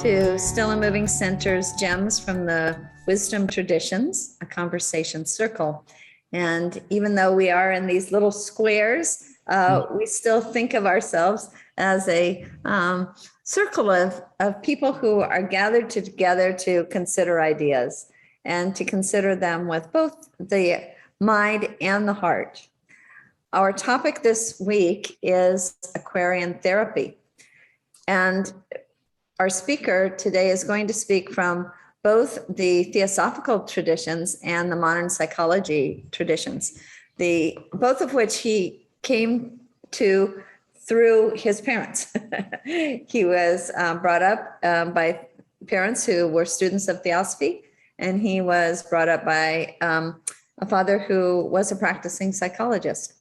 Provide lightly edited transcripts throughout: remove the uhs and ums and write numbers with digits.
to Still and Moving Center's Gems from the Wisdom Traditions, a conversation circle. And even though we are in these little squares, we still think of ourselves as a circle of people who are gathered together to consider ideas and to consider them with both the mind and the heart. Our topic this week is Aquarian Therapy. And our speaker today is going to speak from both the Theosophical traditions and the modern psychology traditions, both of which he came to through his parents. He was brought up by parents who were students of Theosophy, and he was brought up by a father who was a practicing psychologist.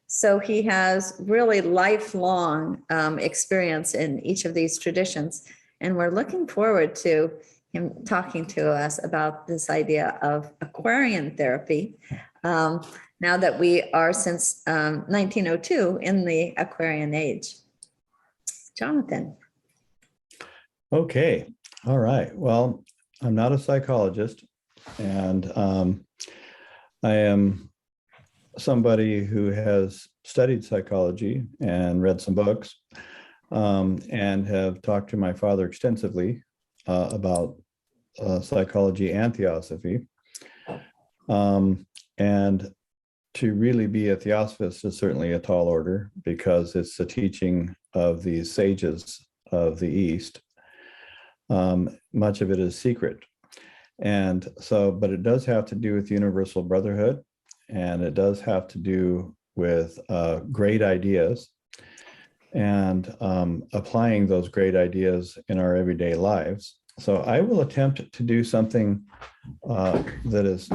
So he has really lifelong experience in each of these traditions. And we're looking forward to him talking to us about this idea of Aquarian therapy, now that we are since 1902 in the Aquarian age. Jonathan. Okay. All right. Well, I'm not a psychologist, and I am somebody who has studied psychology and read some books, and have talked to my father extensively about psychology and theosophy. And to really be a theosophist is certainly a tall order, because it's the teaching of the sages of the East. Much of it is secret. And so, but it does have to do with universal brotherhood, and it does have to do with great ideas and applying those great ideas in our everyday lives. So I will attempt to do something that is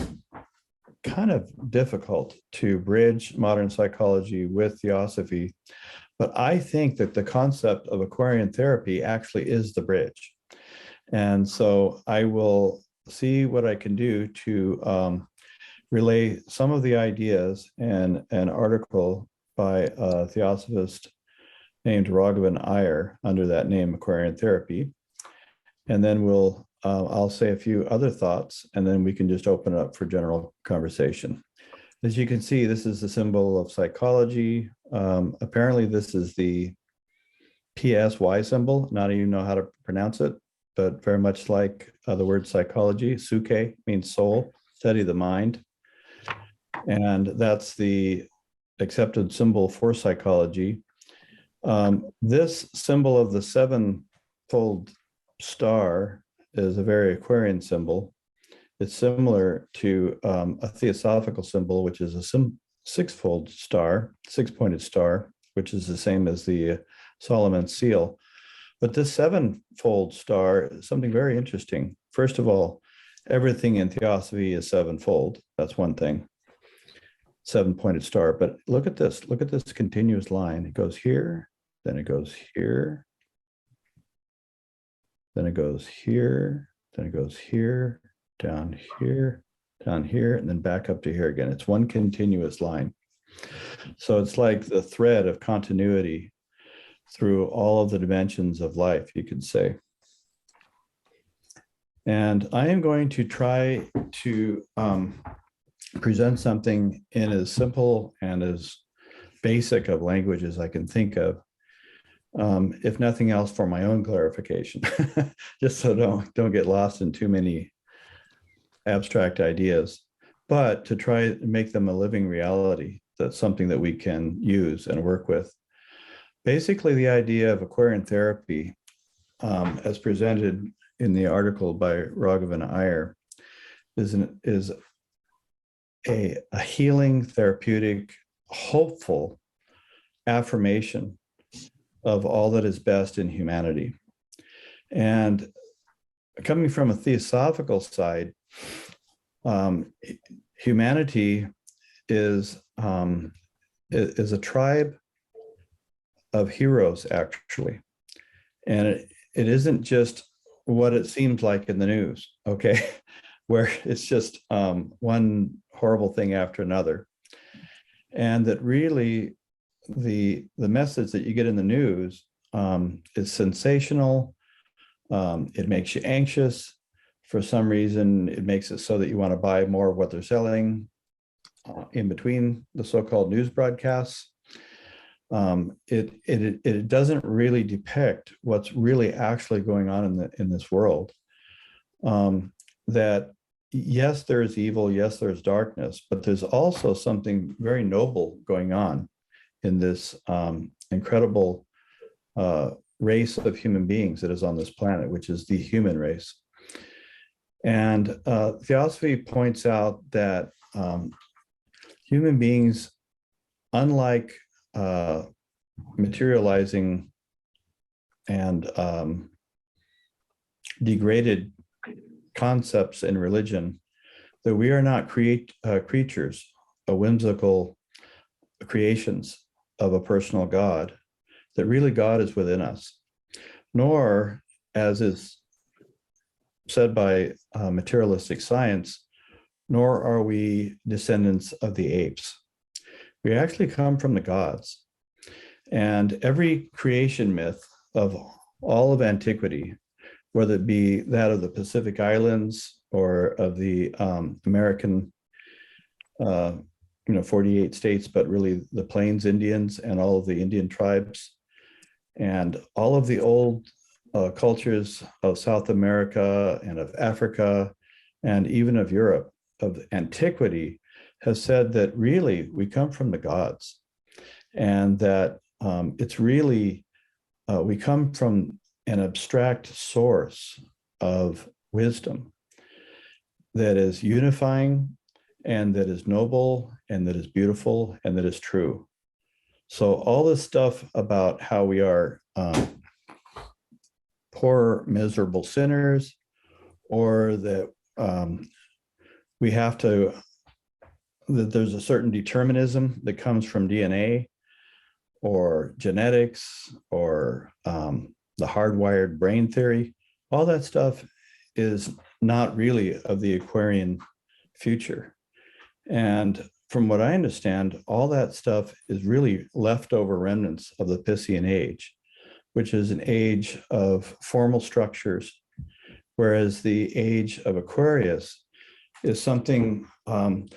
kind of difficult to bridge modern psychology with theosophy, but I think that the concept of Aquarian therapy actually is the bridge. And so I will see what I can do to relay some of the ideas in an article by a theosophist named Raghavan Iyer under that name, Aquarian Therapy. And then I'll say a few other thoughts, and then we can just open it up for general conversation. As you can see, this is the symbol of psychology. Apparently this is the PSY symbol. Not even know how to pronounce it, but very much like the word psychology. Suke means soul, study the mind. And that's the accepted symbol for psychology. This symbol of the sevenfold star is a very Aquarian symbol. It's similar to a theosophical symbol, which is a six-fold star, six-pointed star, which is the same as the Solomon seal. But this sevenfold star is something very interesting. First of all, everything in theosophy is sevenfold. That's one thing. Seven-pointed star. But look at this continuous line. It goes here, then it goes here, then it goes here, then it goes here, down here, and then back up to here again. It's one continuous line. So it's like the thread of continuity through all of the dimensions of life, you could say. And I am going to try to present something in as simple and as basic of language as I can think of, if nothing else for my own clarification, just so don't get lost in too many abstract ideas, but to try to make them a living reality. That's something that we can use and work with. Basically, the idea of Aquarian therapy, as presented in the article by Raghavan Iyer, is a healing, therapeutic, hopeful affirmation of all that is best in humanity. And coming from a theosophical side, humanity is a tribe of heroes, actually. And it isn't just what it seems like in the news, okay? Where it's just one horrible thing after another. And that really the message that you get in the news is sensational, It makes you anxious. For some reason, it makes it so that you want to buy more of what they're selling in between the so-called news broadcasts. It doesn't really depict what's really actually going on in this world. That yes, there is evil, yes, there's darkness, but there's also something very noble going on in this incredible race of human beings that is on this planet, which is the human race. And Theosophy points out that human beings, unlike materializing and degraded concepts in religion, that we are not creatures, whimsical creations of a personal God, that really God is within us, nor, as is said by materialistic science, nor are we descendants of the apes. We actually come from the gods. And every creation myth of all of antiquity, whether it be that of the Pacific Islands or of the American 48 states, but really the Plains Indians and all of the Indian tribes, and all of the old cultures of South America and of Africa, and even of Europe, of antiquity, has said that really we come from the gods, and that it's really, we come from an abstract source of wisdom that is unifying, and that is noble, and that is beautiful, and that is true. So all this stuff about how we are poor, miserable sinners, or that we have to, that there's a certain determinism that comes from DNA or genetics or the hardwired brain theory, all that stuff is not really of the Aquarian future. And from what I understand, all that stuff is really leftover remnants of the Piscean age, which is an age of formal structures, whereas the age of Aquarius is something that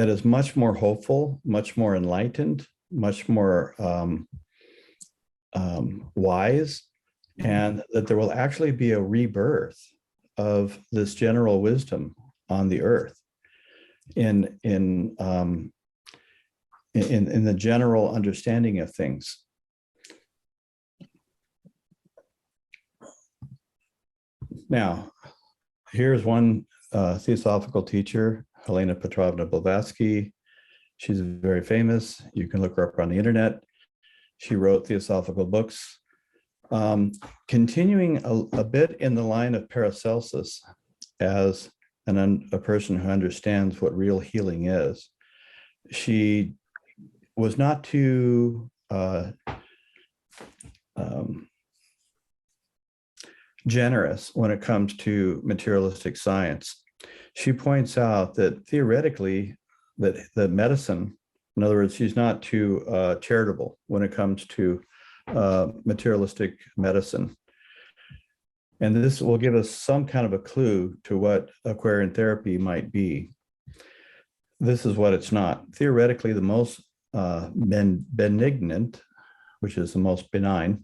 is much more hopeful, much more enlightened, much more wise, and that there will actually be a rebirth of this general wisdom on the earth in the general understanding of things. Now, here's one theosophical teacher, Helena Petrovna Blavatsky. She's very famous. You can look her up on the internet. She wrote theosophical books. Continuing a bit in the line of Paracelsus as a person who understands what real healing is, she was not too generous when it comes to materialistic science. She points out that theoretically, that medicine, in other words, she's not too charitable when it comes to materialistic medicine. And this will give us some kind of a clue to what Aquarian therapy might be. This is what it's not. Theoretically, the most benignant, which is the most benign.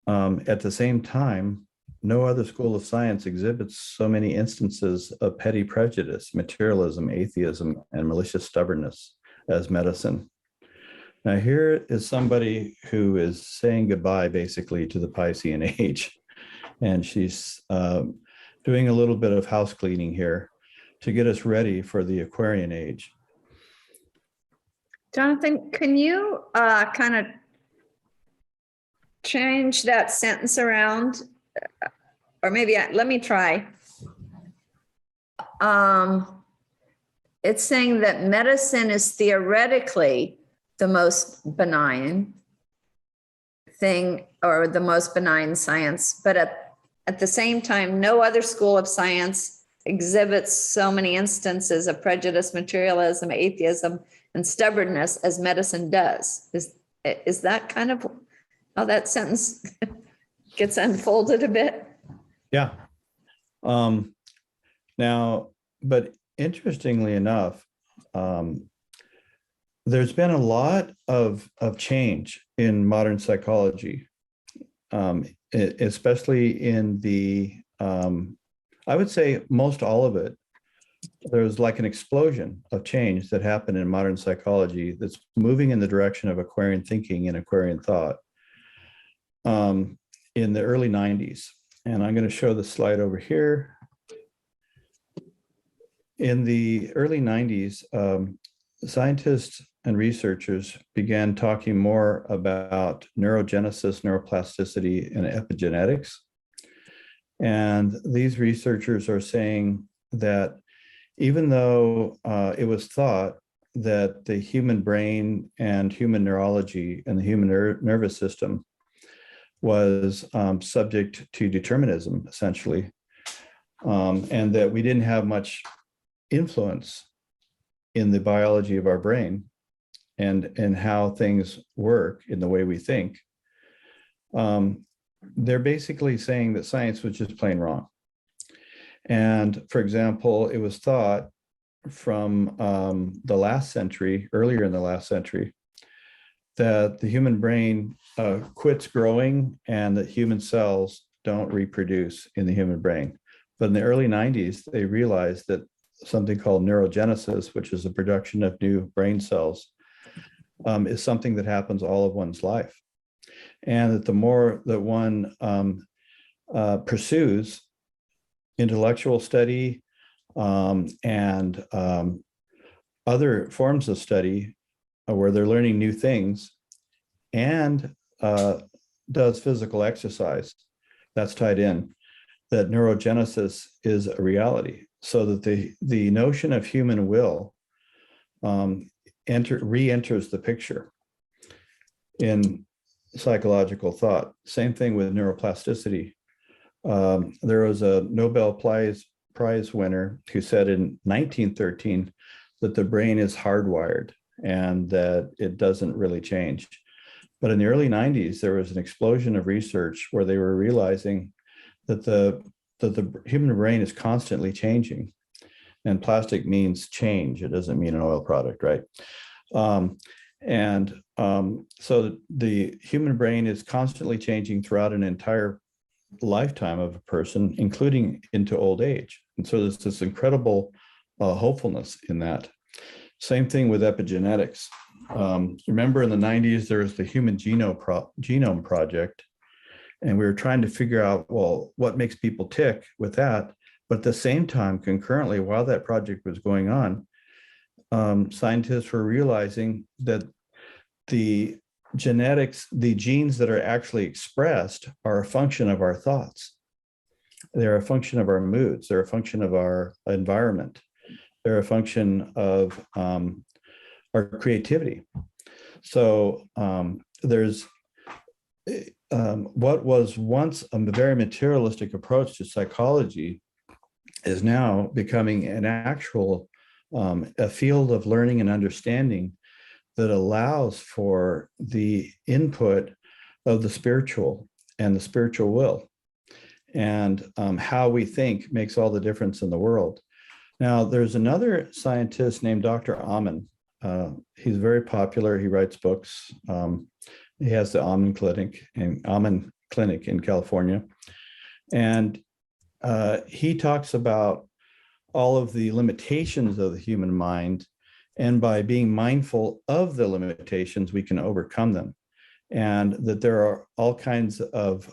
At the same time, no other school of science exhibits so many instances of petty prejudice, materialism, atheism, and malicious stubbornness as medicine. Now, here is somebody who is saying goodbye basically to the Piscean age, and she's doing a little bit of house cleaning here to get us ready for the Aquarian age. Jonathan, can you kind of change that sentence around? Or maybe let me try. It's saying that medicine is theoretically the most benign thing, or the most benign science, but at the same time, no other school of science exhibits so many instances of prejudice, materialism, atheism, and stubbornness as medicine does. Is that kind of how that sentence gets unfolded a bit. Yeah. Now, but interestingly enough, there's been a lot of change in modern psychology, especially in the, I would say most all of it. There's like an explosion of change that happened in modern psychology that's moving in the direction of Aquarian thinking and Aquarian thought in the early 90s. And I'm going to show the slide over here. In the early 90s, scientists and researchers began talking more about neurogenesis, neuroplasticity, and epigenetics. And these researchers are saying that even though it was thought that the human brain and human neurology and the human nervous system was subject to determinism, essentially, and that we didn't have much influence in the biology of our brain and how things work in the way we think, they're basically saying that science was just plain wrong. And for example, it was thought from the last century, earlier in the last century, that the human brain quits growing and that human cells don't reproduce in the human brain. But in the early 90s, they realized that something called neurogenesis, which is the production of new brain cells, is something that happens all of one's life. And that the more that one pursues intellectual study and other forms of study where they're learning new things and does physical exercise, that's tied in, that neurogenesis is a reality. So that the notion of human will re-enters the picture in psychological thought. Same thing with neuroplasticity. There was a Nobel Prize winner who said in 1913 that the brain is hardwired and that it doesn't really change. But in the early 90s, there was an explosion of research where they were realizing that the human brain is constantly changing. And plastic means change. It doesn't mean an oil product, right? So the human brain is constantly changing throughout an entire lifetime of a person, including into old age. And so there's this incredible hopefulness in that. Same thing with epigenetics. Remember in the 90s, there was the Human Genome Project, and we were trying to figure out, well, what makes people tick with that. But at the same time, concurrently, while that project was going on, scientists were realizing that the genetics, the genes that are actually expressed are a function of our thoughts. They're a function of our moods. They're a function of our environment. They're a function of our creativity. So there's what was once a very materialistic approach to psychology is now becoming an actual a field of learning and understanding that allows for the input of the spiritual and the spiritual will. And how we think makes all the difference in the world. Now, there's another scientist named Dr. Amen. He's very popular. He writes books. He has the Amen Clinic in California. And he talks about all of the limitations of the human mind. And by being mindful of the limitations, we can overcome them. And that there are all kinds of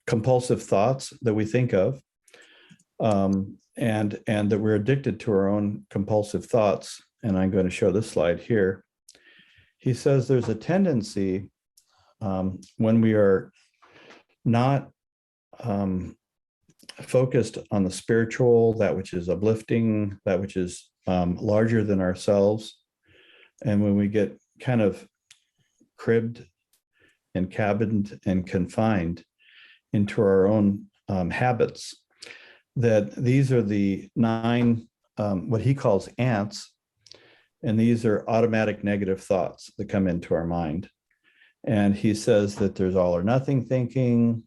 compulsive thoughts that we think of, and that we're addicted to our own compulsive thoughts. And I'm going to show this slide here. He says there's a tendency when we are not focused on the spiritual, that which is uplifting, that which is larger than ourselves. And when we get kind of cribbed and cabined and confined into our own habits, that these are the 9, what he calls ants, and these are automatic negative thoughts that come into our mind. And he says that there's all or nothing thinking,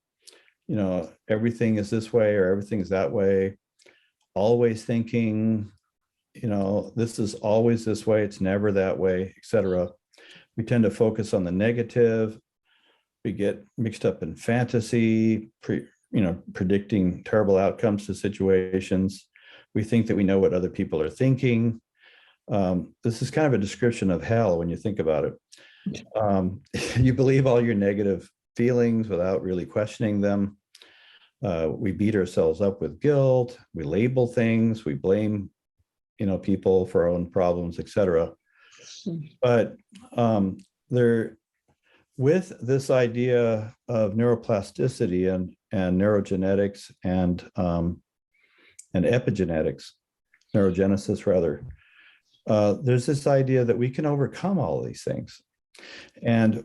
everything is this way or everything is that way, always thinking, this is always this way, it's never that way, etc. We tend to focus on the negative. We get mixed up in fantasy, predicting terrible outcomes to situations. We think that we know what other people are thinking. This is kind of a description of hell when you think about it. You believe all your negative feelings without really questioning them. We beat ourselves up with guilt. We label things. We blame, people for our own problems, etc. But with this idea of neuroplasticity and neurogenetics and epigenetics, neurogenesis rather, there's this idea that we can overcome all of these things. And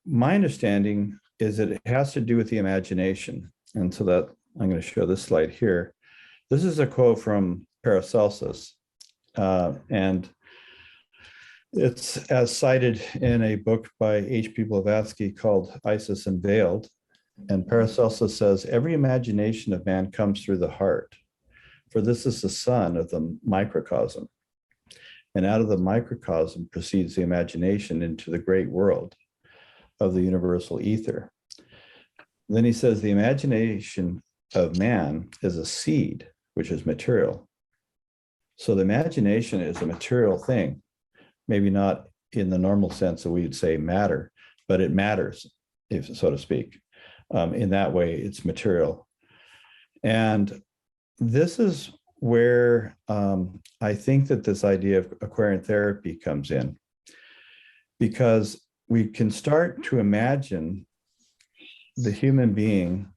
my understanding is that it has to do with the imagination. And so that I'm going to show this slide here. This is a quote from Paracelsus, and it's as cited in a book by H.P. Blavatsky called Isis Unveiled. And Paracelsus says, every imagination of man comes through the heart, for this is the sun of the microcosm. And out of the microcosm proceeds the imagination into the great world of the universal ether. Then he says the imagination of man is a seed, which is material. So the imagination is a material thing, maybe not in the normal sense that we'd say matter, but it matters, if so to speak. In that way, it's material. And this is where I think that this idea of Aquarian therapy comes in, because we can start to imagine the human being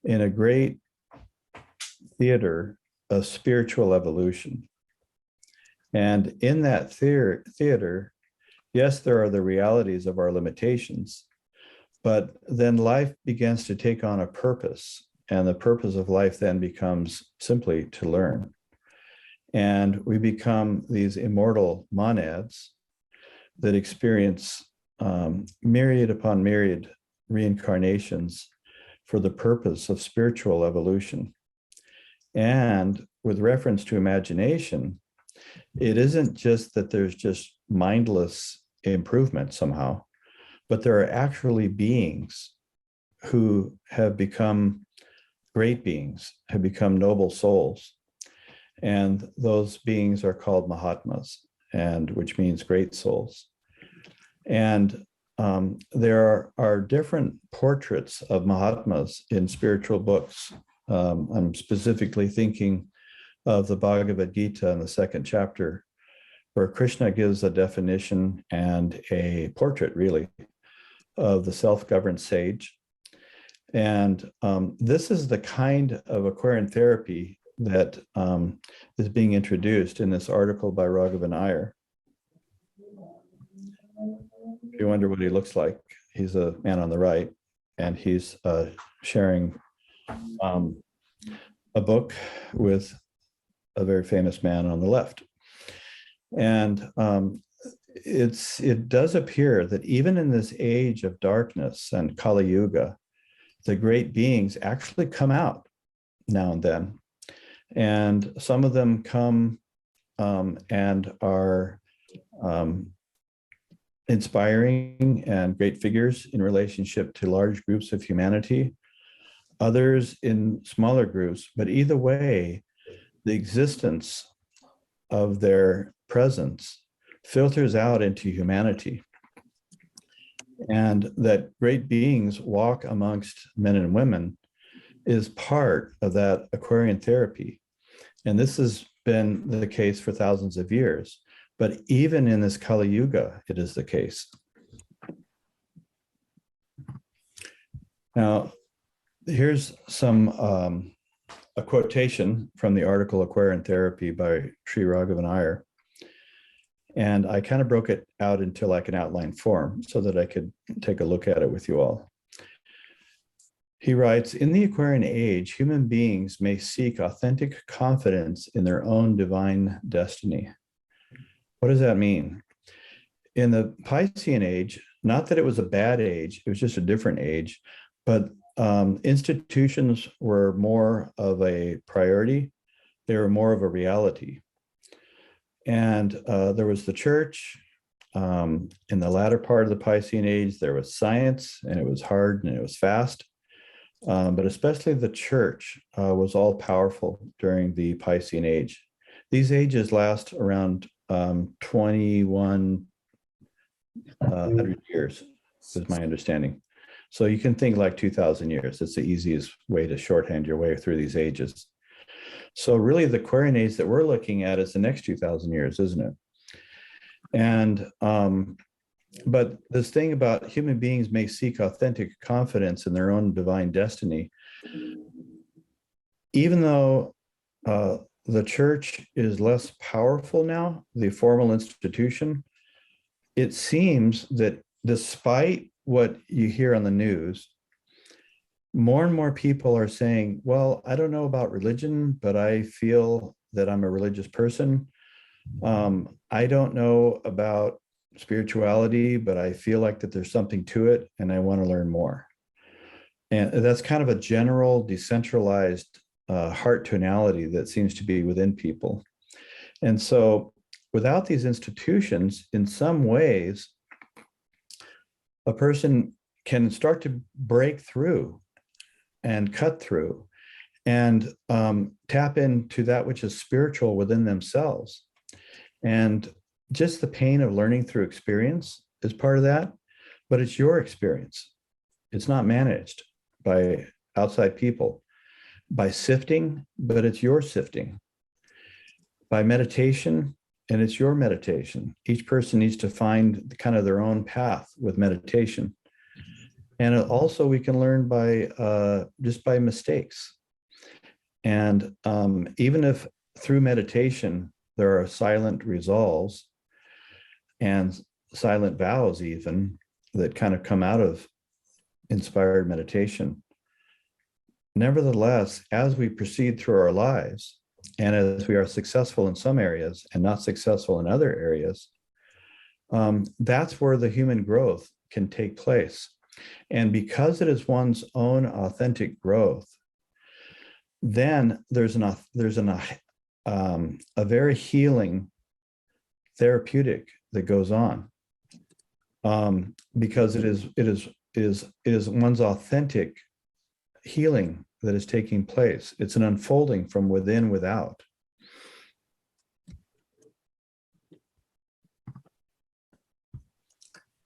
in a great theater of spiritual evolution. And in that theater, yes, there are the realities of our limitations, but then life begins to take on a purpose. And the purpose of life then becomes simply to learn. And we become these immortal monads that experience myriad upon myriad reincarnations for the purpose of spiritual evolution. And with reference to imagination, it isn't just that there's just mindless improvement somehow, but there are actually beings who have become great beings, have become noble souls. And those beings are called Mahatmas, and which means great souls. And there are different portraits of Mahatmas in spiritual books. I'm specifically thinking of the Bhagavad Gita in the second chapter, where Krishna gives a definition and a portrait, really, of the self-governed sage. And this is the kind of Aquarian therapy that is being introduced in this article by Raghavan Iyer. If you wonder what he looks like, he's a man on the right, and he's sharing a book with a very famous man on the left. And it does appear that even in this age of darkness and Kali Yuga, the great beings actually come out now and then. And some of them come and are inspiring and great figures in relationship to large groups of humanity, others in smaller groups. But either way, the existence of their presence filters out into humanity. And that great beings walk amongst men and women is part of that Aquarian therapy. And this has been the case for thousands of years. But even in this Kali Yuga, it is the case. Now, here's a quotation from the article Aquarian Therapy by Sri Raghavan Iyer. And I kind of broke it out into like an outline form so that I could take a look at it with you all. He writes, in the Aquarian age, human beings may seek authentic confidence in their own divine destiny. What does that mean? In the Piscean age, not that it was a bad age, it was just a different age, but institutions were more of a priority. They were more of a reality. And there was the church. In the latter part of the Piscean age, there was science, and it was hard and it was fast. But especially the church was all powerful during the Piscean age. These ages last around 2100 years, is my understanding. So you can think like 2000 years. It's the easiest way to shorthand your way through these ages. So really the Aquarian age that we're looking at is the next 2000 years, isn't it? And but this thing about human beings may seek authentic confidence in their own divine destiny. Even though the church is less powerful now, the formal institution, it seems that despite what you hear on the news, more and more people are saying, well, I don't know about religion, but I feel that I'm a religious person. I don't know about spirituality, but I feel like that there's something to it and I want to learn more. And that's kind of a general decentralized heart tonality that seems to be within people. And so without these institutions, in some ways, a person can start to break through and cut through and tap into that which is spiritual within themselves. And just the pain of learning through experience is part of that, but it's your experience. It's not managed by outside people. By sifting, but it's your sifting. By meditation, and it's your meditation. Each person needs to find kind of their own path with meditation. And also we can learn by just by mistakes. And even if through meditation, there are silent resolves and silent vows even that kind of come out of inspired meditation. Nevertheless, as we proceed through our lives, and as we are successful in some areas and not successful in other areas, that's where the human growth can take place. And because it is one's own authentic growth, then there's a very healing therapeutic that goes on, because it is one's authentic healing that is taking place. It's an unfolding from within without.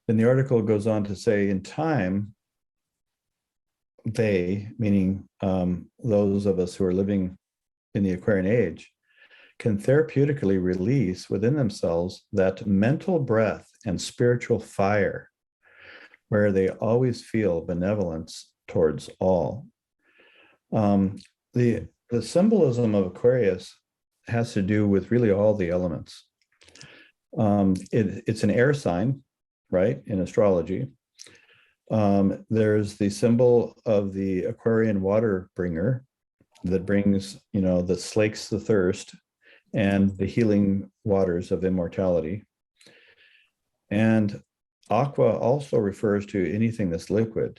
Then the article goes on to say, in time, they, meaning those of us who are living in the Aquarian age, can therapeutically release within themselves that mental breath and spiritual fire, where they always feel benevolence towards all. The symbolism of Aquarius has to do with really all the elements. It's an air sign, right, in astrology. There's the symbol of the Aquarian water bringer that brings, that slakes the thirst and the healing waters of immortality. And aqua also refers to anything that's liquid.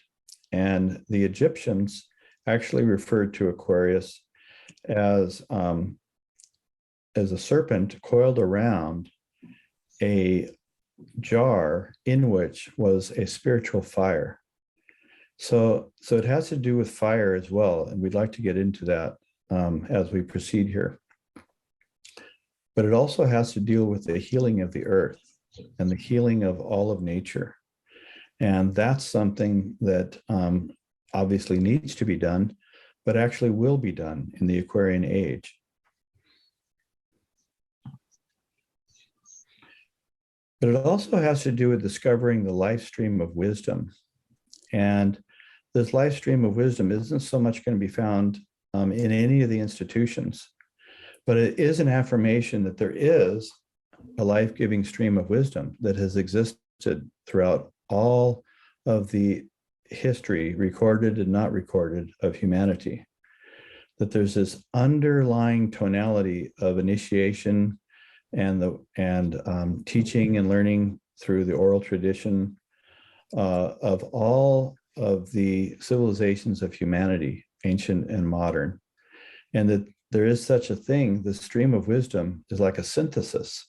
And the Egyptians actually referred to Aquarius as a serpent coiled around a jar in which was a spiritual fire. So it has to do with fire as well. And we'd like to get into that as we proceed here. But it also has to deal with the healing of the earth and the healing of all of nature. And that's something that obviously needs to be done, but actually will be done in the Aquarian age. But it also has to do with discovering the life stream of wisdom. And this life stream of wisdom isn't so much going to be found in any of the institutions, but it is an affirmation that there is a life-giving stream of wisdom that has existed throughout all of the history, recorded and not recorded, of humanity. That there's this underlying tonality of initiation and teaching and learning through the oral tradition, of all of the civilizations of humanity, ancient and modern, and that there is such a thing. The stream of wisdom is like a synthesis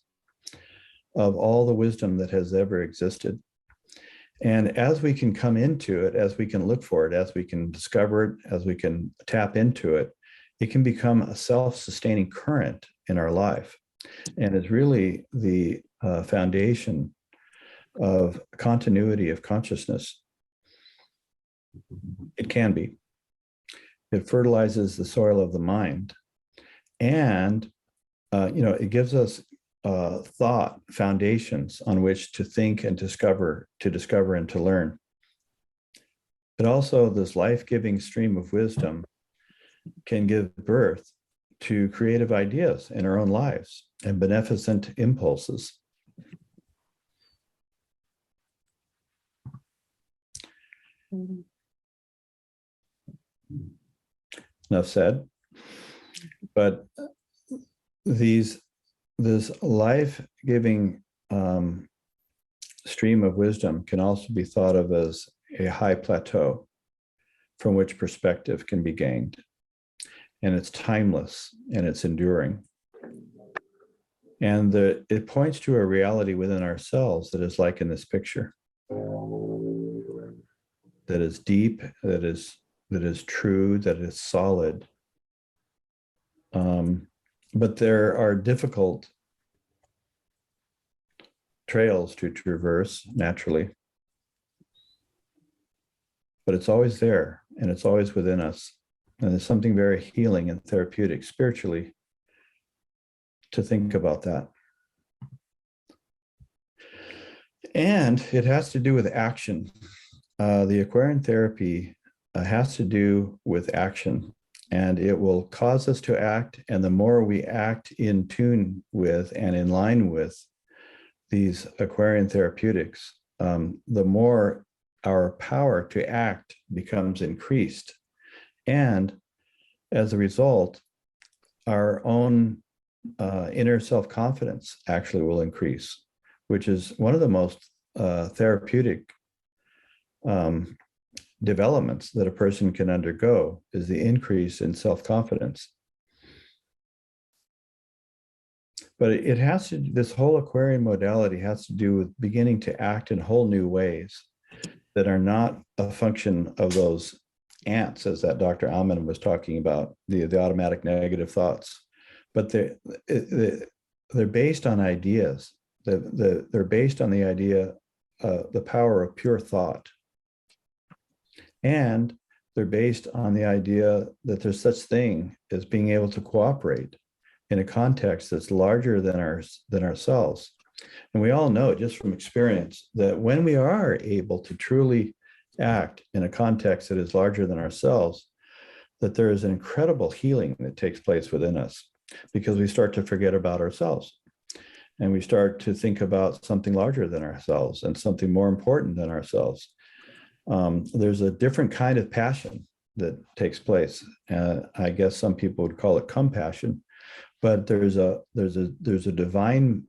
of all the wisdom that has ever existed. And as we can come into it, as we can look for it, as we can discover it, as we can tap into it, it can become a self-sustaining current in our life. And it's really the foundation of continuity of consciousness. It can be. It fertilizes the soil of the mind. And, it gives us thought foundations on which to think and discover and to learn. But also this life-giving stream of wisdom can give birth to creative ideas in our own lives and beneficent impulses. Enough said. But this life-giving stream of wisdom can also be thought of as a high plateau from which perspective can be gained. And it's timeless and it's enduring. And it points to a reality within ourselves that is like in this picture, that is deep, that is true, that is solid. But there are difficult trails to traverse naturally. But it's always there and it's always within us. And there's something very healing and therapeutic spiritually to think about that. And it has to do with action. The Aquarian Therapy has to do with action, and it will cause us to act. And the more we act in tune with and in line with these Aquarian therapeutics, the more our power to act becomes increased. And as a result, our own inner self-confidence actually will increase, which is one of the most therapeutic developments that a person can undergo, is the increase in self-confidence. But it has to, this whole Aquarian modality has to do with beginning to act in whole new ways that are not a function of those ants, as that Dr. Alman was talking about, the automatic negative thoughts. But they're based on ideas. They're based on the idea, the power of pure thought. And they're based on the idea that there's such thing as being able to cooperate in a context that's larger than ourselves. And we all know just from experience that when we are able to truly act in a context that is larger than ourselves, that there is an incredible healing that takes place within us, because we start to forget about ourselves and we start to think about something larger than ourselves and something more important than ourselves. There's a different kind of passion that takes place. I guess some people would call it compassion, but there's a divine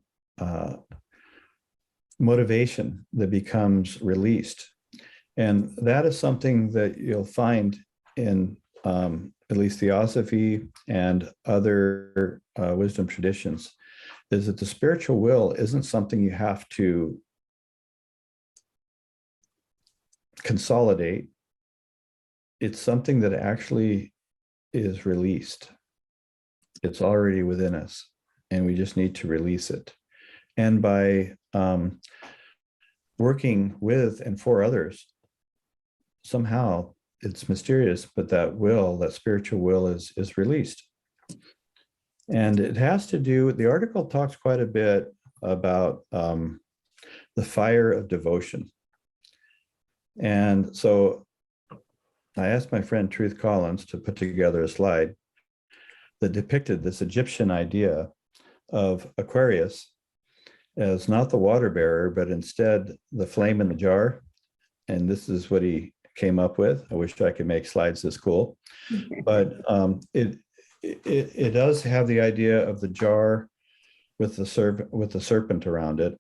motivation that becomes released. And that is something that you'll find in at least Theosophy and other wisdom traditions, is that the spiritual will isn't something you have to consolidate. It's something that actually is released. It's already within us, and we just need to release it. And by working with and for others, somehow it's mysterious, but that will, that spiritual will is released. And it has to do, the article talks quite a bit about the fire of devotion. And so I asked my friend Truth Collins to put together a slide that depicted this Egyptian idea of Aquarius as not the water bearer, but instead the flame in the jar. And this is what he came up with. I wish I could make slides this cool, but it does have the idea of the jar with the serpent around it,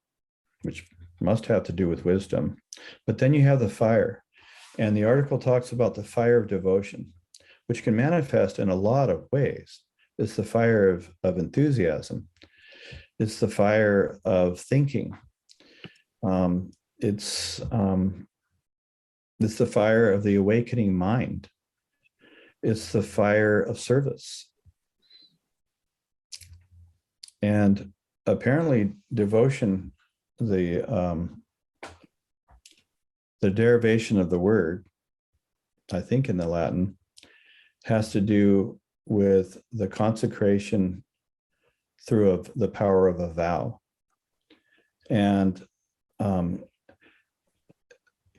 which must have to do with wisdom. But then you have the fire. And the article talks about the fire of devotion, which can manifest in a lot of ways. It's the fire of enthusiasm. It's the fire of thinking. It's the fire of the awakening mind. It's the fire of service. And apparently devotion, the derivation of the word, I think in the Latin, has to do with the consecration through the power of a vow. And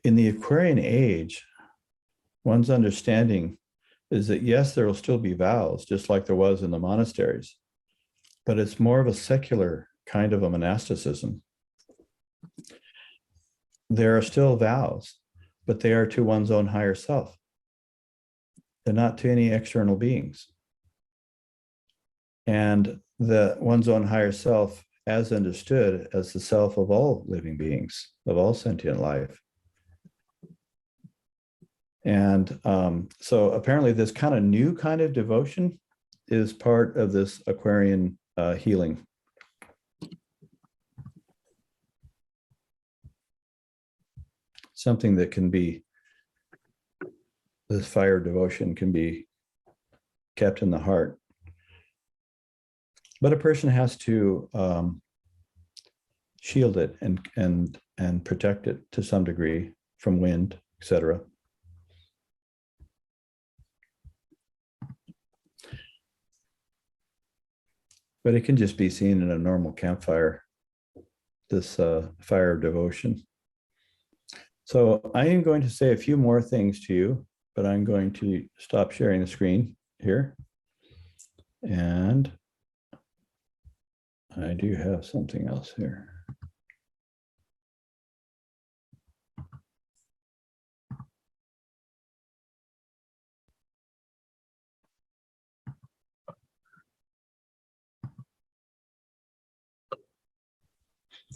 in the Aquarian age, one's understanding is that, yes, there will still be vows, just like there was in the monasteries, but it's more of a secular kind of a monasticism. There are still vows, but they are to one's own higher self. They're not to any external beings. And one's own higher self, as understood as the self of all living beings, of all sentient life. And so apparently this kind of new kind of devotion is part of this Aquarian healing. Something that can be, this fire of devotion can be kept in the heart. But a person has to shield it and protect it to some degree from wind, etc. But it can just be seen in a normal campfire, this fire of devotion. So I am going to say a few more things to you, but I'm going to stop sharing the screen here. And I do have something else here.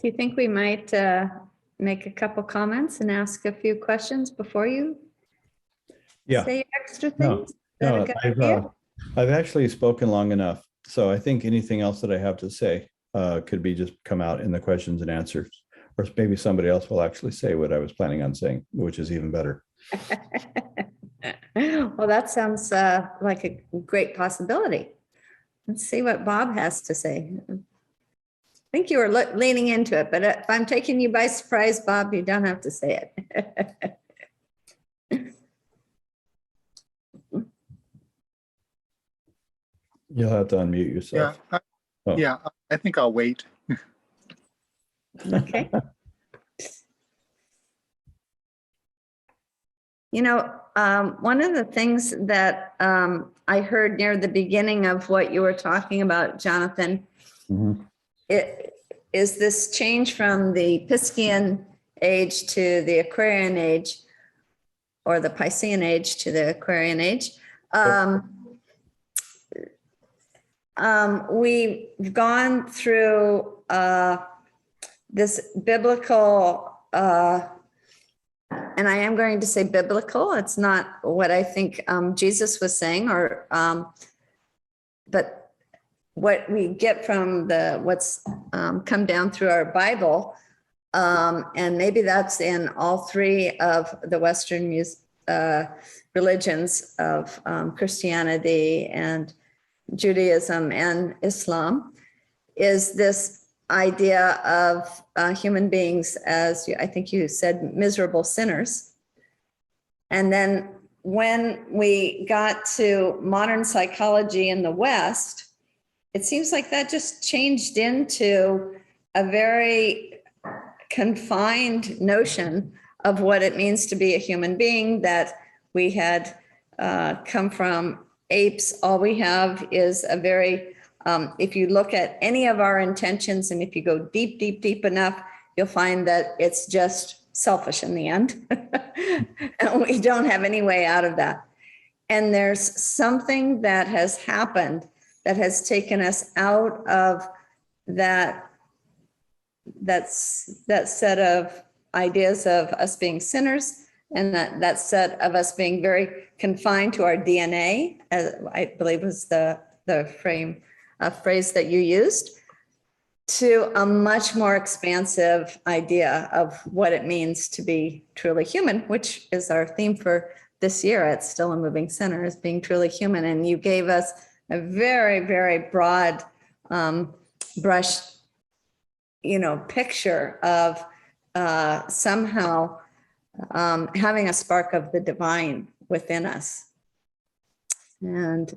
Do you think we might make a couple comments and ask a few questions before you say extra things? No, I've actually spoken long enough. So I think anything else that I have to say could be just come out in the questions and answers, or maybe somebody else will actually say what I was planning on saying, which is even better. Well, that sounds like a great possibility. Let's see what Bob has to say. I think you were leaning into it, but if I'm taking you by surprise, Bob, you don't have to say it. You'll have to unmute yourself. Yeah, I think I'll wait. Okay. You know, one of the things that I heard near the beginning of what you were talking about, Jonathan, it is this change from the Piscean age to the Aquarian age, or the Piscean age to the Aquarian age. We've gone through this biblical, and I am going to say biblical. It's not what I think Jesus was saying, or but what we get from what's come down through our Bible, and maybe that's in all three of the Western religions of Christianity and Judaism and Islam, is this idea of human beings as, I think you said, miserable sinners. And then when we got to modern psychology in the West, it seems like that just changed into a very confined notion of what it means to be a human being, that we had come from apes. All we have is a very, if you look at any of our intentions, and if you go deep, deep, deep enough, you'll find that it's just selfish in the end. And we don't have any way out of that. And there's something that has happened that has taken us out of that set of ideas of us being sinners, and that set of us being very confined to our DNA, as I believe was the phrase that you used, to a much more expansive idea of what it means to be truly human, which is our theme for this year at Still a Moving Center, is being truly human. And you gave us a very, very broad brush, picture of somehow having a spark of the divine within us. And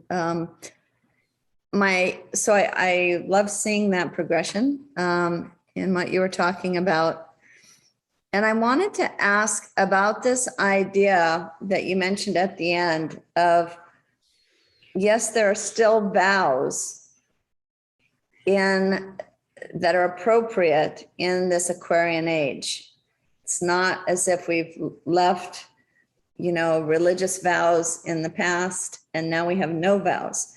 I love seeing that progression in what you were talking about. And I wanted to ask about this idea that you mentioned at the end of, yes, there are still vows that are appropriate in this Aquarian age. It's not as if we've left, religious vows in the past and now we have no vows.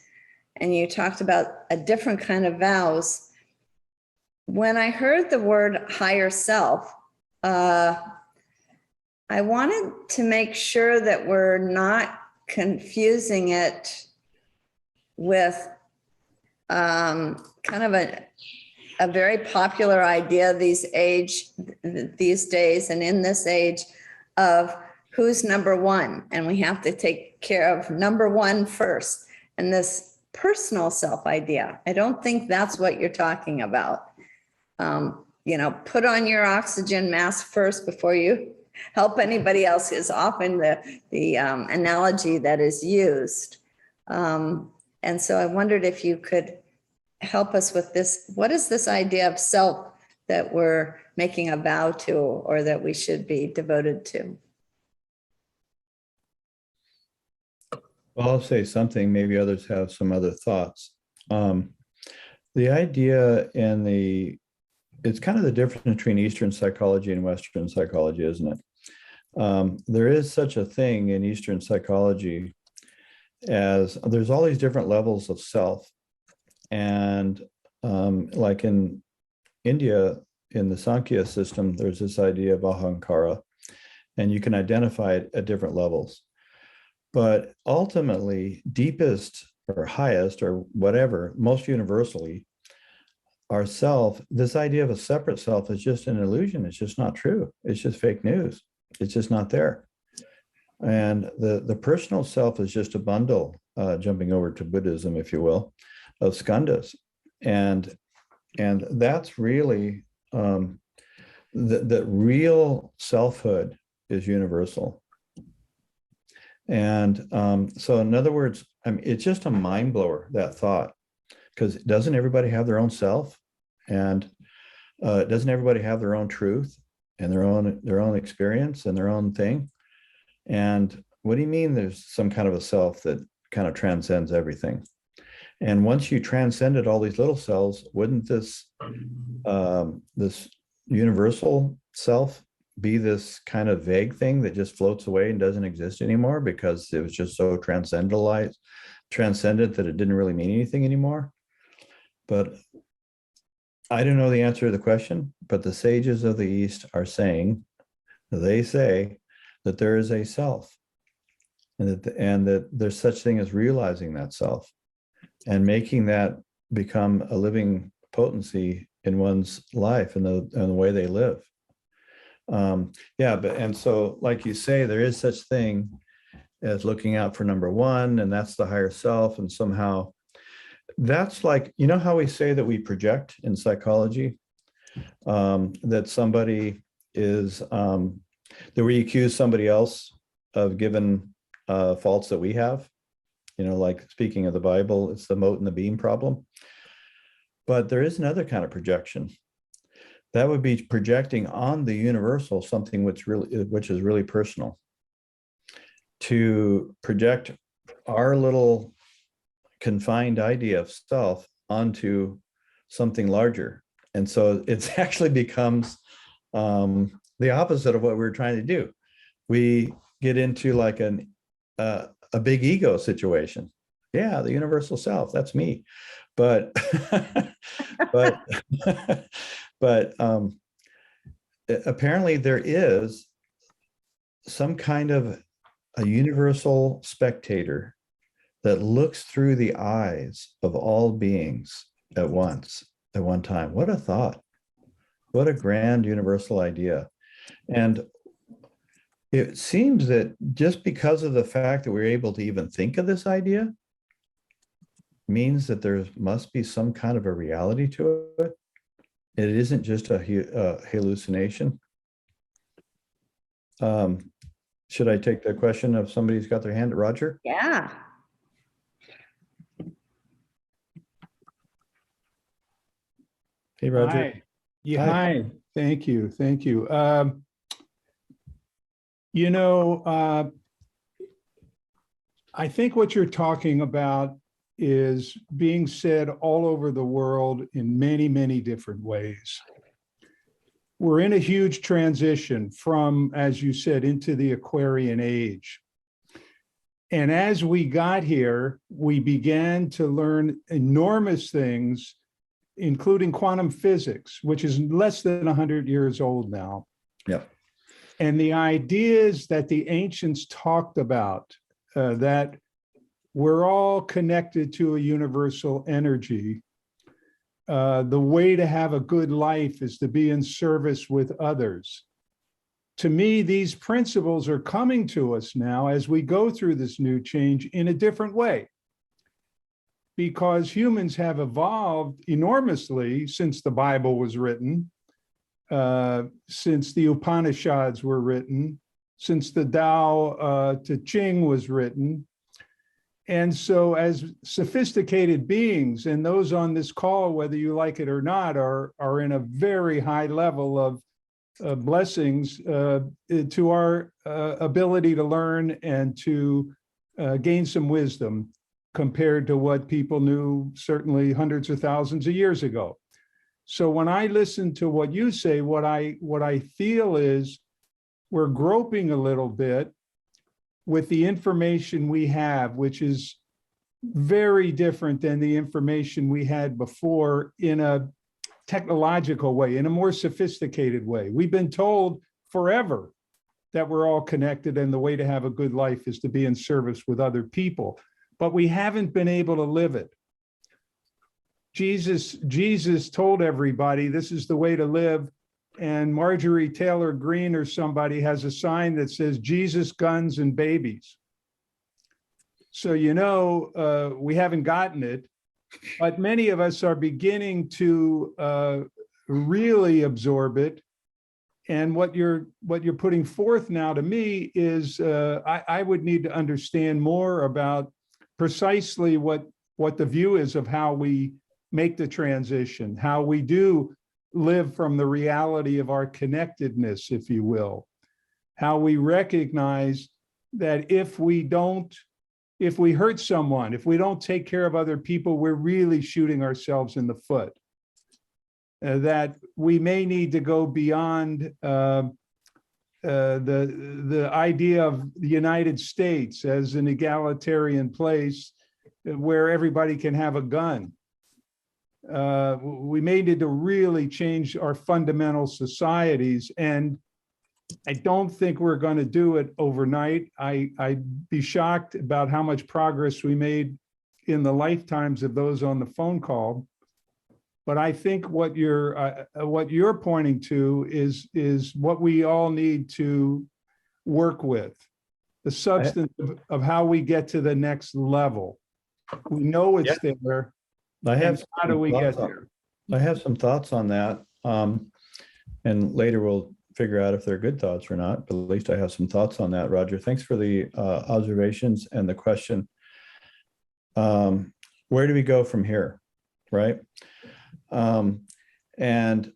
And you talked about a different kind of vows. When I heard the word higher self, I wanted to make sure that we're not confusing it with kind of a very popular idea these days and in this age of who's number one, and we have to take care of number one first. And this personal self idea, I don't think that's what you're talking about. Put on your oxygen mask first before you help anybody else is often the analogy that is used. And so I wondered if you could help us with this. What is this idea of self that we're making a vow to, or that we should be devoted to? Well, I'll say something, maybe others have some other thoughts. The idea it's kind of the difference between Eastern psychology and Western psychology, isn't it? There is such a thing in Eastern psychology as there's all these different levels of self. And like in India, in the Sankhya system, there's this idea of ahankara, and you can identify it at different levels. But ultimately, deepest or highest or whatever, most universally, our self, this idea of a separate self is just an illusion. It's just not true. It's just fake news. It's just not there. And the personal self is just a bundle, jumping over to Buddhism, if you will, of skandhas. And that's really, the real selfhood is universal. And so in other words, it's just a mind blower, that thought, because doesn't everybody have their own self? And doesn't everybody have their own truth and their own experience and their own thing? And what do you mean there's some kind of a self that kind of transcends everything? And once you transcended all these little cells, wouldn't this universal self be this kind of vague thing that just floats away and doesn't exist anymore because it was just so transcended that it didn't really mean anything anymore? But I don't know the answer to the question, but the sages of the East are saying, they say that there is a self, and that there's such thing as realizing that self and making that become a living potency in one's life and the way they live. And so, like you say, there is such thing as looking out for number one, and that's the higher self. And somehow that's like, how we say that we project in psychology, that somebody is, that we accuse somebody else of given faults that we have, like speaking of the Bible, it's the mote and the beam problem. But there is another kind of projection. That would be projecting on the universal something which is really personal. To project our little confined idea of self onto something larger. And so it actually becomes the opposite of what we're trying to do. We get into like a big ego situation. Yeah, the universal self, that's me. But apparently there is some kind of a universal spectator that looks through the eyes of all beings at once, at one time. What a thought. What a grand universal idea. And it seems that just because of the fact that we're able to even think of this idea means that there must be some kind of a reality to it. It isn't just a hallucination. Should I take the question if somebody's got their hand? Roger? Yeah. Hey, Roger. Hi. Yeah, Hi. hi. Thank you. Thank you. I think what you're talking about is being said all over the world in many, many different ways. We're in a huge transition from, as you said, into the Aquarian age. And as we got here, we began to learn enormous things, including quantum physics, which is less than 100 years old now. Yeah. And the ideas that the ancients talked about, that we're all connected to a universal energy. The way to have a good life is to be in service with others. To me, these principles are coming to us now as we go through this new change in a different way. Because humans have evolved enormously since the Bible was written, since the Upanishads were written, since the Tao Te Ching was written. And so as sophisticated beings, and those on this call, whether you like it or not, are in a very high level of blessings to our ability to learn and to gain some wisdom compared to what people knew certainly hundreds of thousands of years ago. So when I listen to what you say, what I feel is we're groping a little bit with the information we have, which is very different than the information we had before in a technological way, in a more sophisticated way. We've been told forever that we're all connected and the way to have a good life is to be in service with other people, but we haven't been able to live it. Jesus told everybody this is the way to live, and Marjorie Taylor Greene or somebody has a sign that says Jesus, guns, and babies. So, we haven't gotten it, but many of us are beginning to really absorb it. And what you're putting forth now to me is I would need to understand more about precisely what the view is of how we make the transition, how we do live from the reality of our connectedness, if you will, how we recognize that if we hurt someone, if we don't take care of other people, we're really shooting ourselves in the foot. That we may need to go beyond the idea of the United States as an egalitarian place where everybody can have a gun. We may need to really change our fundamental societies, and I don't think we're going to do it overnight. I'd be shocked about how much progress we made in the lifetimes of those on the phone call. But I think what you're pointing to is what we all need to work with, the substance of how we get to the next level. We know it's there. How do we get there? I have some thoughts on that. And later we'll figure out if they're good thoughts or not, but at least I have some thoughts on that, Roger. Thanks for the observations and the question. Where do we go from here, right? And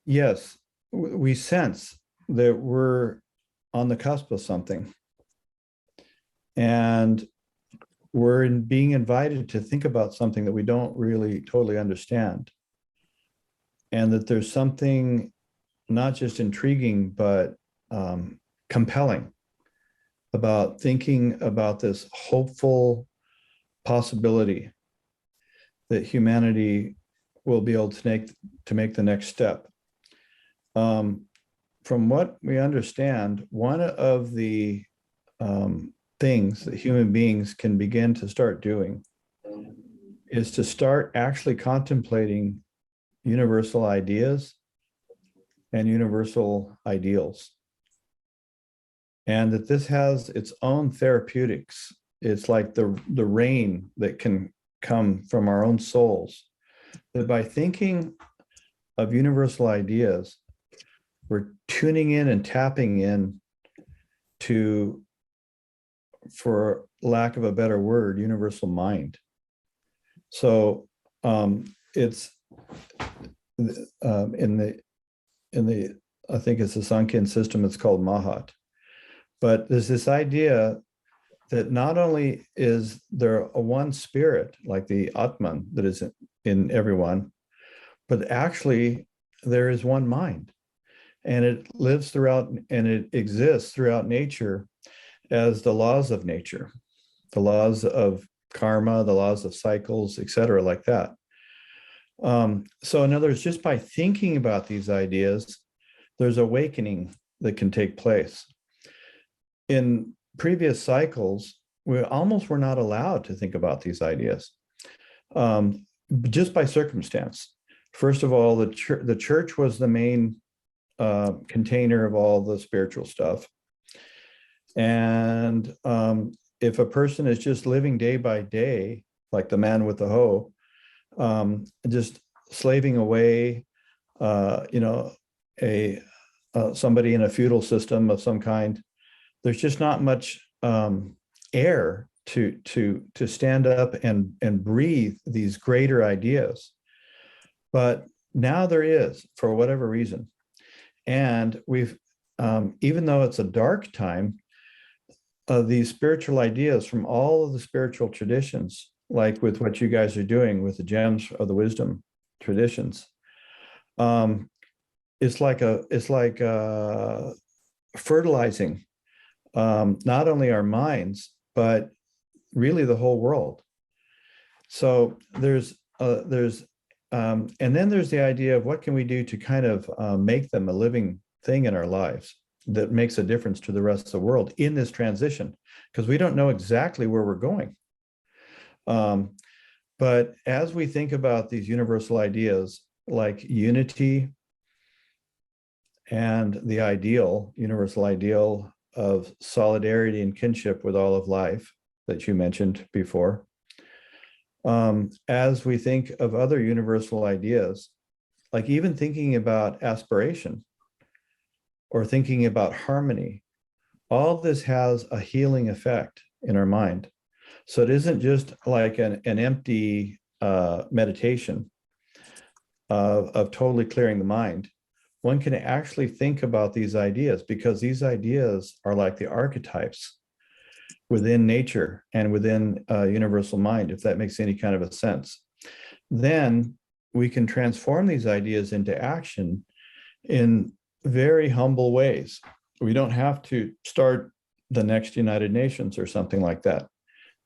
yes, we sense that we're on the cusp of something. And we're being invited to think about something that we don't really totally understand. And that there's something not just intriguing, but compelling about thinking about this hopeful possibility that humanity will be able to make the next step. from what we understand, one of the things that human beings can begin to start doing is to start actually contemplating universal ideas and universal ideals. And that this has its own therapeutics. It's like the rain that can come from our own souls. That by thinking of universal ideas, we're tuning in and tapping in to, for lack of a better word, universal mind. So it's in the I think it's the Sankhya system, it's called Mahat. But there's this idea that not only is there a one spirit, like the Atman that is in everyone, but actually there is one mind. And it lives throughout, and it exists throughout nature as the laws of nature, the laws of karma, the laws of cycles, etc., like that. So in other words, just by thinking about these ideas, there's awakening that can take place. In previous cycles, we almost were not allowed to think about these ideas, just by circumstance. First of all, the church was the main container of all the spiritual stuff. And if a person is just living day by day, like the man with the hoe, just slaving away, somebody in a feudal system of some kind, there's just not much air to stand up and breathe these greater ideas. But now there is, for whatever reason. And we've, even though it's a dark time, these spiritual ideas from all of the spiritual traditions, like with what you guys are doing with the gems of the wisdom traditions, it's like fertilizing not only our minds, but really the whole world. So there's and then there's the idea of what can we do to kind of make them a living thing in our lives that makes a difference to the rest of the world in this transition, because we don't know exactly where we're going. But as we think about these universal ideas like unity and the ideal, universal ideal of solidarity and kinship with all of life that you mentioned before, as we think of other universal ideas, like even thinking about aspiration or thinking about harmony, all this has a healing effect in our mind. So it isn't just like an empty meditation of totally clearing the mind. One can actually think about these ideas, because these ideas are like the archetypes within nature and within universal mind, if that makes any kind of a sense. Then we can transform these ideas into action in very humble ways. We don't have to start the next United Nations or something like that.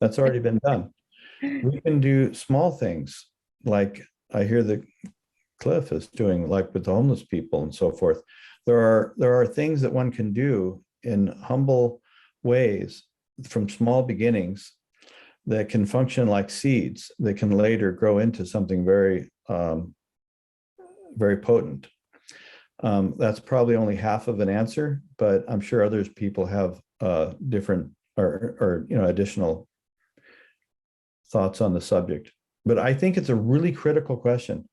That's already been done. We can do small things, like I hear that Cliff is doing, like with the homeless people and so forth. There are things that one can do in humble ways from small beginnings that can function like seeds that can later grow into something very, very potent. That's probably only half of an answer, but I'm sure others people have different or additional thoughts on the subject. But I think it's a really critical question.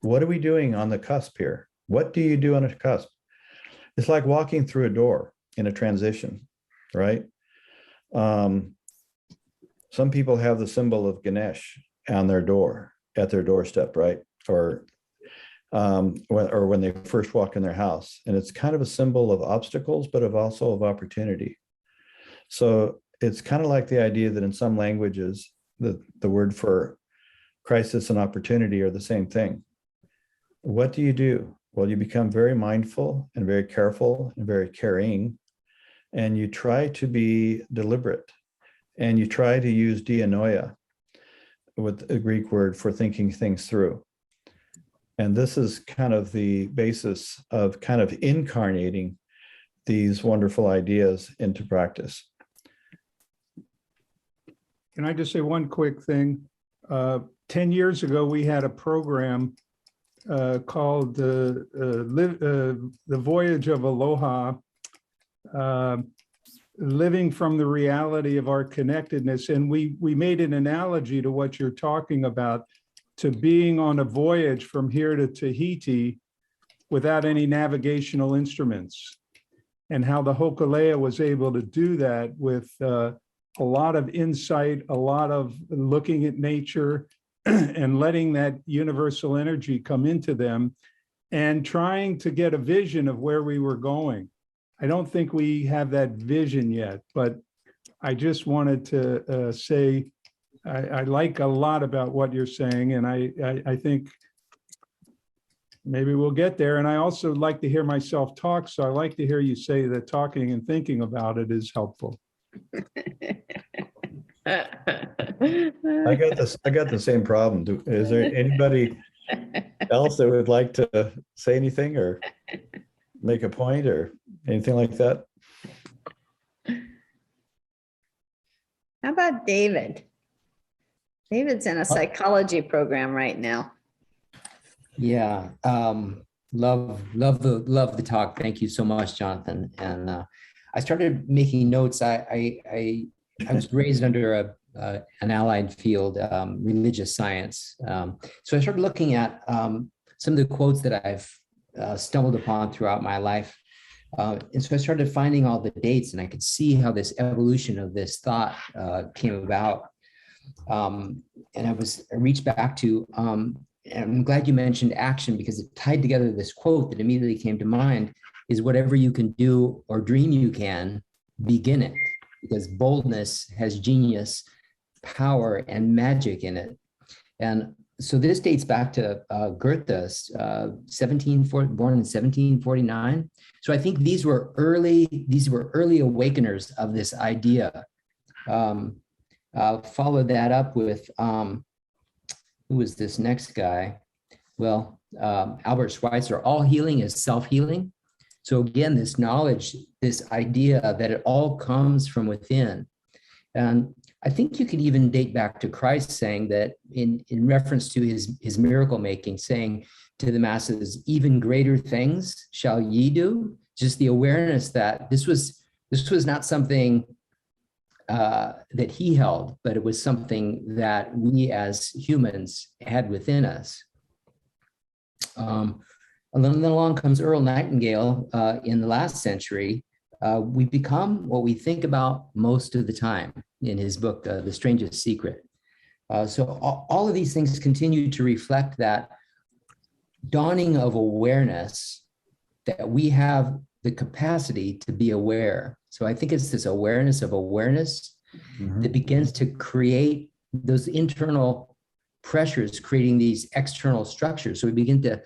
What are we doing on the cusp here? What do you do on a cusp? It's like walking through a door in a transition, right? Some people have the symbol of Ganesh on their door, at their doorstep, right? Or when they first walk in their house. And it's kind of a symbol of obstacles, but also of opportunity. So it's kind of like the idea that in some languages, the word for crisis and opportunity are the same thing. What do you do? Well, you become very mindful and very careful and very caring, and you try to be deliberate, and you try to use dianoia, with a Greek word for thinking things through. And this is kind of the basis of kind of incarnating these wonderful ideas into practice. Can I just say one quick thing? 10 years ago, we had a program called The Voyage of Aloha, living from the reality of our connectedness. And we made an analogy to what you're talking about, to being on a voyage from here to Tahiti without any navigational instruments, and how the Hokulea was able to do that with a lot of insight, a lot of looking at nature and letting that universal energy come into them and trying to get a vision of where we were going. I don't think we have that vision yet, but I just wanted to say I like a lot about what you're saying, and I think maybe we'll get there. And I also like to hear myself talk, so I like to hear you say that talking and thinking about it is helpful. I got the same problem. Is there anybody else that would like to say anything or make a point or anything like that? How about David? David's in a psychology program right now. Yeah, love the talk. Thank you so much, Jonathan. And I started making notes. I was raised under an allied field, religious science. So I started looking at some of the quotes that I've stumbled upon throughout my life. And so I started finding all the dates, and I could see how this evolution of this thought came about. And I reached back to, and I'm glad you mentioned action, because it tied together this quote that immediately came to mind is, whatever you can do or dream you can, begin it, because boldness has genius, power, and magic in it. And so this dates back to Goethe's, born in 1749. So I think these were early awakeners of this idea. Follow that up with, who was this next guy? Well, Albert Schweitzer, all healing is self-healing. So again, this knowledge, this idea that it all comes from within. And I think you could even date back to Christ saying that in reference to his miracle making, saying to the masses, even greater things shall ye do. Just the awareness that this was not something that he held, but it was something that we as humans had within us. And then along comes Earl Nightingale in the last century. We become what we think about most of the time, in his book, The Strangest Secret. So all of these things continue to reflect that dawning of awareness, that we have the capacity to be aware. So I think it's this awareness of awareness that begins to create those internal pressures, creating these external structures. So we begin to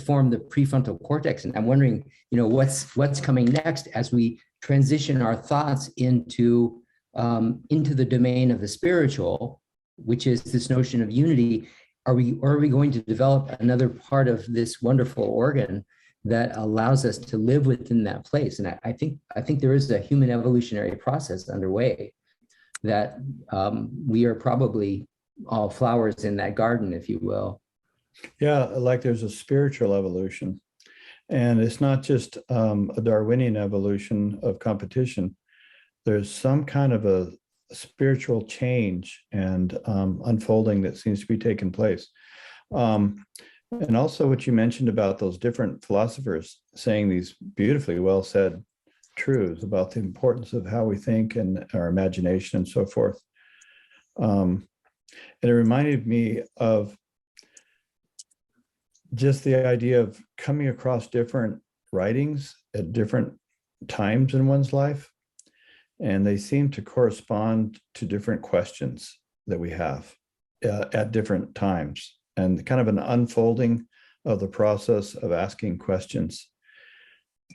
form the prefrontal cortex. And I'm wondering, what's coming next as we transition our thoughts into the domain of the spiritual, which is this notion of unity. Are we going to develop another part of this wonderful organ that allows us to live within that place? And I think there is a human evolutionary process underway that we are probably all flowers in that garden, if you will. Yeah, like there's a spiritual evolution. And it's not just a Darwinian evolution of competition. There's some kind of a spiritual change and unfolding that seems to be taking place. And also what you mentioned about those different philosophers saying these beautifully well said truths about the importance of how we think and our imagination and so forth. And it reminded me of just the idea of coming across different writings at different times in one's life. And they seem to correspond to different questions that we have at different times, and kind of an unfolding of the process of asking questions.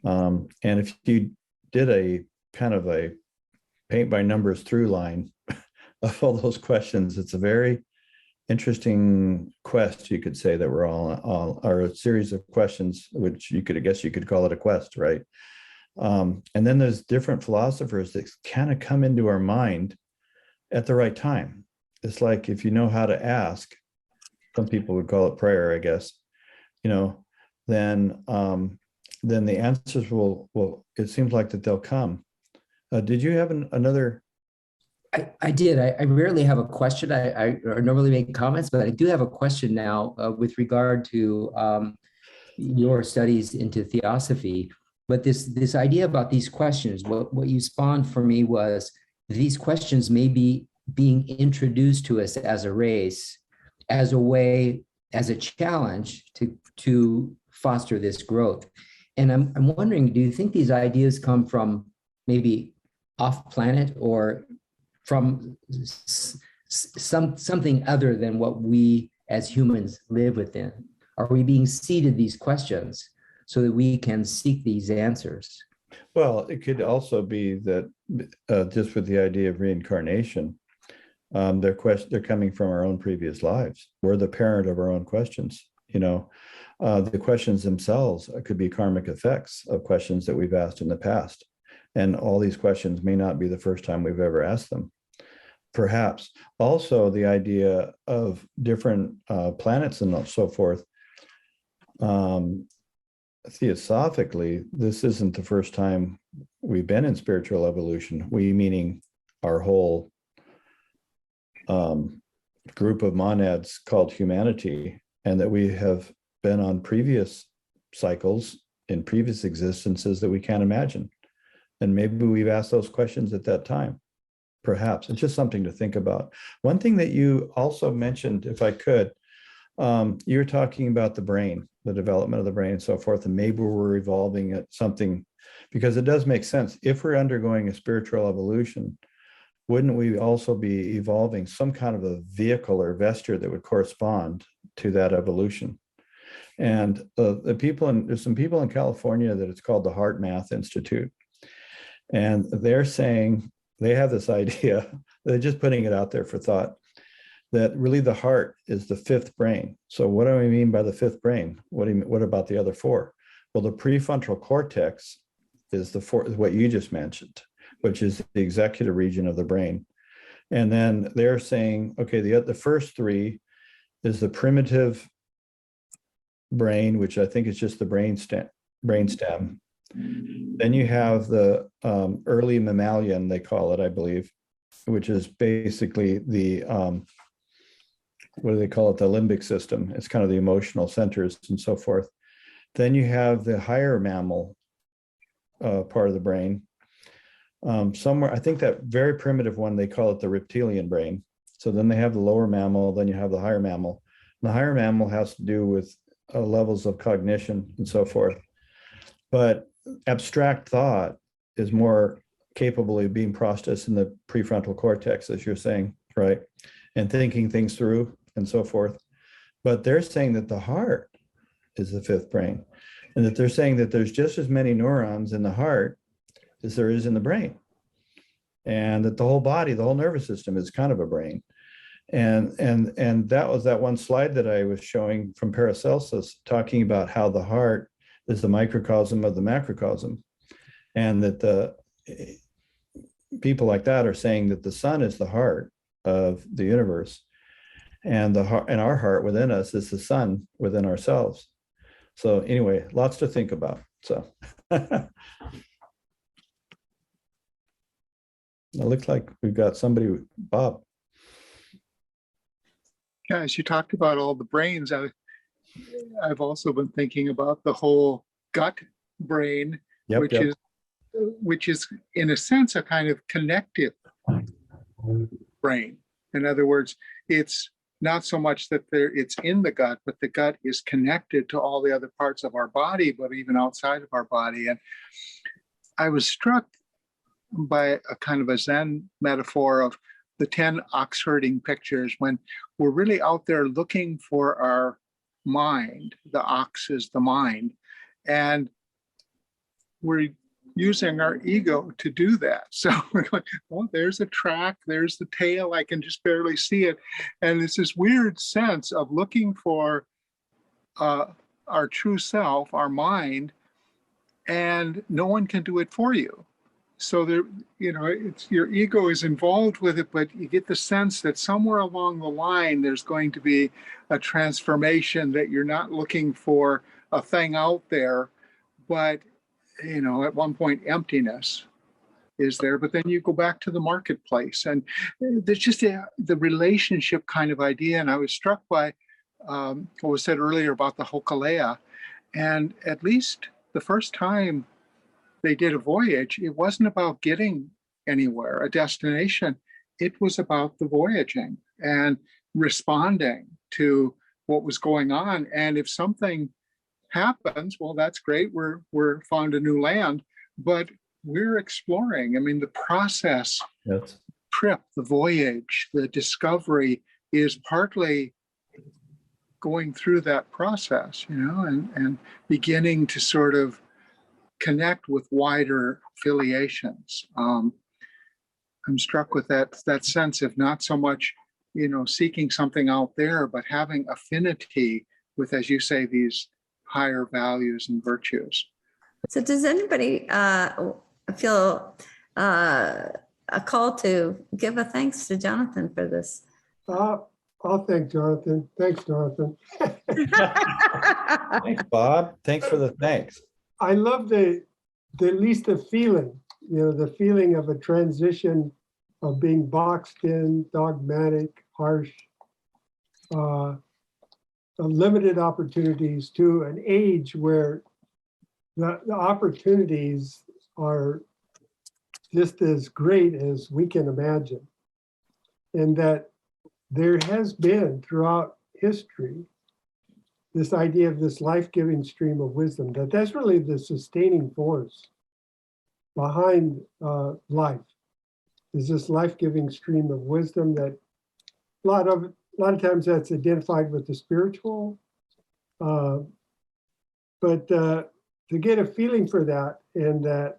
And if you did a kind of a paint by numbers through line of all those questions, it's interesting quest, you could say, that we're all are a series of questions, which you could, I guess you could call it a quest, right? And then there's different philosophers that kind of come into our mind at the right time. It's like, if you know how to ask, some people would call it prayer, I guess, then the answers will, it seems like that they'll come. Did you have another? I did. I rarely have a question. I normally make comments, but I do have a question now with regard to your studies into Theosophy. But this idea about these questions, what you spawned for me was these questions may be being introduced to us as a race, as a way, as a challenge to foster this growth. And I'm wondering, do you think these ideas come from maybe off planet, or from something other than what we as humans live within? Are we being seeded these questions so that we can seek these answers? Well, it could also be that just with the idea of reincarnation, they're coming from our own previous lives. We're the parent of our own questions. The questions themselves could be karmic effects of questions that we've asked in the past. And all these questions may not be the first time we've ever asked them. Perhaps also the idea of different planets and so forth. Theosophically, this isn't the first time we've been in spiritual evolution. We, meaning our whole group of monads called humanity, and that we have been on previous cycles in previous existences that we can't imagine. And maybe we've asked those questions at that time. Perhaps it's just something to think about. One thing that you also mentioned, if I could, you were talking about the brain, the development of the brain and so forth, and maybe we're evolving at something, because it does make sense. If we're undergoing a spiritual evolution, wouldn't we also be evolving some kind of a vehicle or vesture that would correspond to that evolution? And there's some people in California that it's called the Heart Math Institute. And they're saying, they have this idea, they're just putting it out there for thought, that really the heart is the fifth brain. So what do I mean by the fifth brain? What about the other four? Well, the prefrontal cortex is the fourth, what you just mentioned, which is the executive region of the brain. And then they're saying, okay, the first three is the primitive brain, which I think is just the brain stem. Then you have the early mammalian, they call it, I believe, which is basically the, what do they call it? The limbic system. It's kind of the emotional centers and so forth. Then you have the higher mammal part of the brain. Somewhere, I think that very primitive one, they call it the reptilian brain. So then they have the lower mammal, then you have the higher mammal. And the higher mammal has to do with levels of cognition and so forth. But abstract thought is more capable of being processed in the prefrontal cortex, as you're saying, right? And thinking things through and so forth. But they're saying that the heart is the fifth brain, and that they're saying that there's just as many neurons in the heart as there is in the brain. And that the whole body, the whole nervous system is kind of a brain. And that was that one slide that I was showing from Paracelsus, talking about how the heart is the microcosm of the macrocosm. And that the people like that are saying that the sun is the heart of the universe. And our heart within us is the sun within ourselves. So anyway, lots to think about. So it looks like we've got somebody, Bob. Yeah, as you talked about all the brains, I've also been thinking about the whole gut brain, which is in a sense a kind of connective brain. In other words, it's not so much that it's in the gut, but the gut is connected to all the other parts of our body, but even outside of our body. And I was struck by a kind of a Zen metaphor of the 10 ox herding pictures, when we're really out there looking for our mind. The ox is the mind. And we're using our ego to do that. So we're going, oh, there's a track, there's the tail, I can just barely see it. And it's this weird sense of looking for our true self, our mind, and no one can do it for you. So there, it's your ego is involved with it, but you get the sense that somewhere along the line, there's going to be a transformation, that you're not looking for a thing out there, but, at one point emptiness is there, but then you go back to the marketplace, and there's just the relationship kind of idea. And I was struck by what was said earlier about the Hokulea, and at least the first time they did a voyage, it wasn't about getting anywhere, a destination. It was about the voyaging and responding to what was going on. And if something happens, well, that's great. We're found a new land, but we're exploring. I mean, the process, Yes. trip, the voyage, the discovery is partly going through that process, and beginning to sort of connect with wider affiliations. I'm struck with that sense of not so much, seeking something out there, but having affinity with, as you say, these higher values and virtues. So does anybody feel a call to give a thanks to Jonathan for this? I'll thank Jonathan. Thanks, Jonathan. Thanks, Bob. Thanks for the thanks. I love at least the feeling, the feeling of a transition of being boxed in, dogmatic, harsh, limited opportunities, to an age where the opportunities are just as great as we can imagine. And that there has been throughout history this idea of this life-giving stream of wisdom, that's really the sustaining force behind life, is this life-giving stream of wisdom that a lot of times that's identified with the spiritual, but to get a feeling for that, and that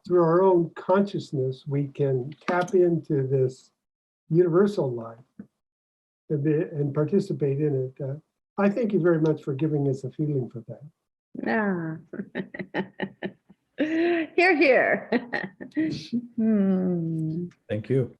through our own consciousness, we can tap into this universal life and participate in it. I thank you very much for giving us a feeling for that. Yeah. Hear, hear. Thank you.